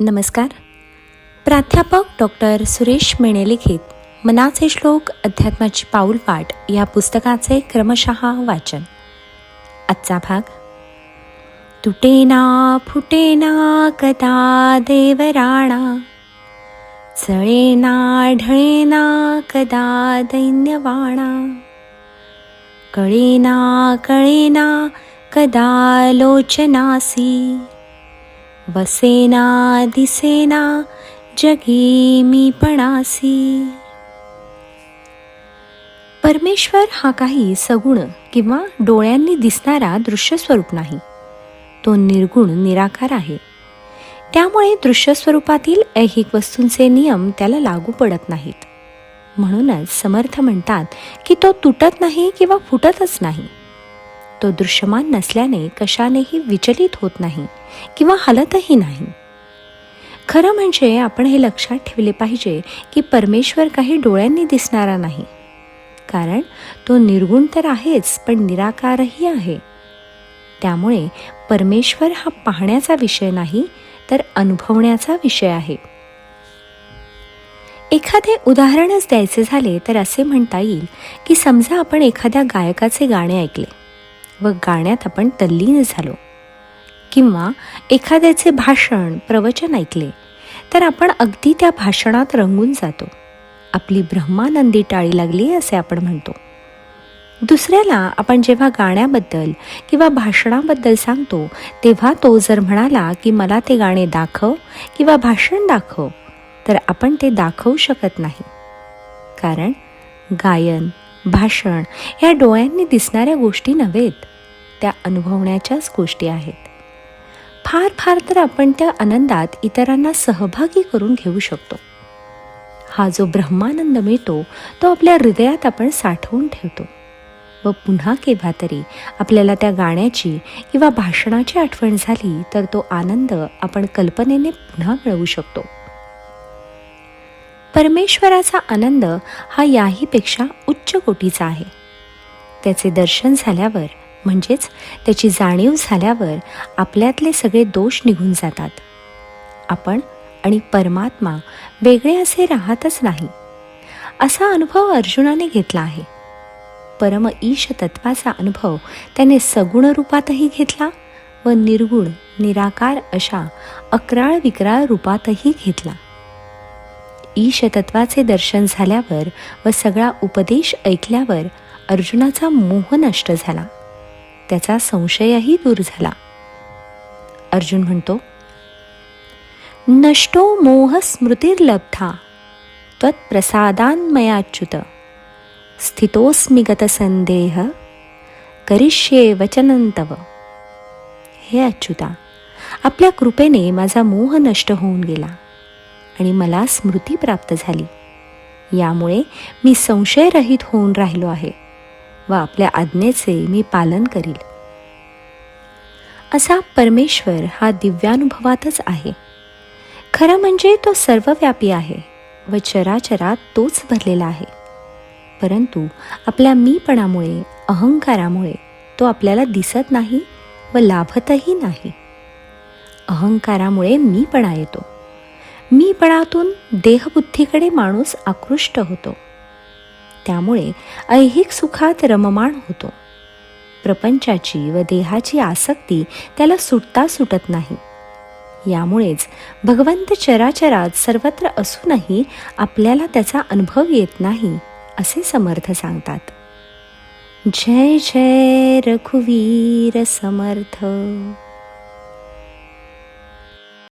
नमस्कार. प्राध्यापक डॉक्टर सुरेश मेणे लिखित मनाचे श्लोक अध्यात्माची पाऊलवाट या पुस्तकाचे क्रमशः वाचन. आजचा भाग. तुटेना फुटेना कदा देवराणा, चळेना ढळेना कदा दैन्यवाणा, कळेना कळेना कदा लोचनासी, वसेना दिसेना जगी मीपणासी. परमेश्वर हा काही सगुण किंवा डोळ्यांनी दिसणारा दृश्य स्वरूप नाही. तो निर्गुण निराकार आहे. त्यामुळे दृश्य स्वरूपातील ऐहिक वस्तूंचे नियम त्याला लागू पडत नाहीत. म्हणूनच समर्थ म्हणतात की तो तुटत नाही किंवा फुटतच नाही. तो दृश्यमान नसल्याने कशानेही विचलित होत नाही किंवा हलतही नाही. खरं म्हणजे आपण हे लक्षात ठेवले पाहिजे की परमेश्वर काही डोळ्यांनी दिसणारा नाही. कारण तो निर्गुण तर आहेच, पण निराकारही आहे. त्यामुळे परमेश्वर हा पाहण्याचा विषय नाही, तर अनुभवण्याचा विषय आहे. एखादे उदाहरणच द्यायचे झाले तर असे म्हणता येईल की समजा आपण एखाद्या गायकाचे गाणे ऐकले व गाण्यात आपण तल्लीन झालो, किंवा एखाद्याचे भाषण प्रवचन ऐकले तर आपण अगदी त्या भाषणात रंगून जातो. आपली ब्रह्मानंदी टाळी लागली असे आपण म्हणतो. दुसऱ्याला आपण जेव्हा गाण्याबद्दल किंवा भाषणाबद्दल सांगतो तेव्हा तो जर म्हणाला की मला ते गाणे दाखव किंवा भाषण दाखव, तर आपण ते दाखवू शकत नाही. कारण गायन भाषण या डोळ्यांनी दिसणाऱ्या गोष्टी नव्हेत, त्या अनुभवण्याच्याच गोष्टी आहेत. फार फार तर आपण त्या आनंदात इतरांना सहभागी करून घेऊ शकतो. हा जो ब्रह्मानंद मिळतो तो आपल्या हृदयात आपण साठवून ठेवतो व पुन्हा केव्हा तरी आपल्याला त्या गाण्याची किंवा भाषणाची आठवण झाली तर तो आनंद आपण कल्पनेने पुन्हा मिळवू शकतो. परमेश्वराचा आनंद हा याहीपेक्षा उच्च कोटीचा आहे. त्याचे दर्शन झाल्यावर म्हणजेच त्याची जाणीव झाल्यावर आपल्यातले सगळे दोष निघून जातात. आपण आणि परमात्मा वेगळे असे राहतच नाही. असा अनुभव अर्जुनाने घेतला आहे. परम ईश तत्वाचा अनुभव त्याने सगुण रूपातही घेतला व निर्गुण निराकार अशा अक्राळ विक्राळ रूपातही घेतला. ईश तत्वाचे दर्शन झाल्यावर व सगळा उपदेश ऐकल्यावर अर्जुनाचा मोह नष्ट झाला. त्याचा संशयही दूर झाला. अर्जुन म्हणतो, नष्टो मोह स्मृतिर्लब्धा त्वत्प्रसादान्मयाच्युत, स्थितोस्मि गतसंदेह करिष्ये वचनं तव. हे अच्युता, आपल्या कृपेने माझा मोह नष्ट होऊन गेला आणि मला स्मृती प्राप्त झाली. यामुळे मी संशयरहित होऊन राहिलो आहे व आपल्या आज्ञेचे मी पालन करील. असा परमेश्वर हा दिव्यानुभवातच आहे. खरं म्हणजे तो सर्वव्यापी आहे व चराचरात तोच भरलेला आहे. परंतु आपल्या मीपणामुळे अहंकारामुळे तो आपल्याला दिसत नाही व लाभतही नाही. अहंकारामुळे मीपणा येतो. मीपणातून देहबुद्धीकडे माणूस आकृष्ट होतो. त्यामुळे ऐहिक सुखात रममाण होतो. प्रपंचाची व देहाची आसक्ती त्याला सुटता सुटत नाही. यामुळेच भगवंत चराचरात सर्वत्र असूनही आपल्याला त्याचा अनुभव येत नाही असे समर्थ सांगतात. जय जय रघुवीर समर्थ.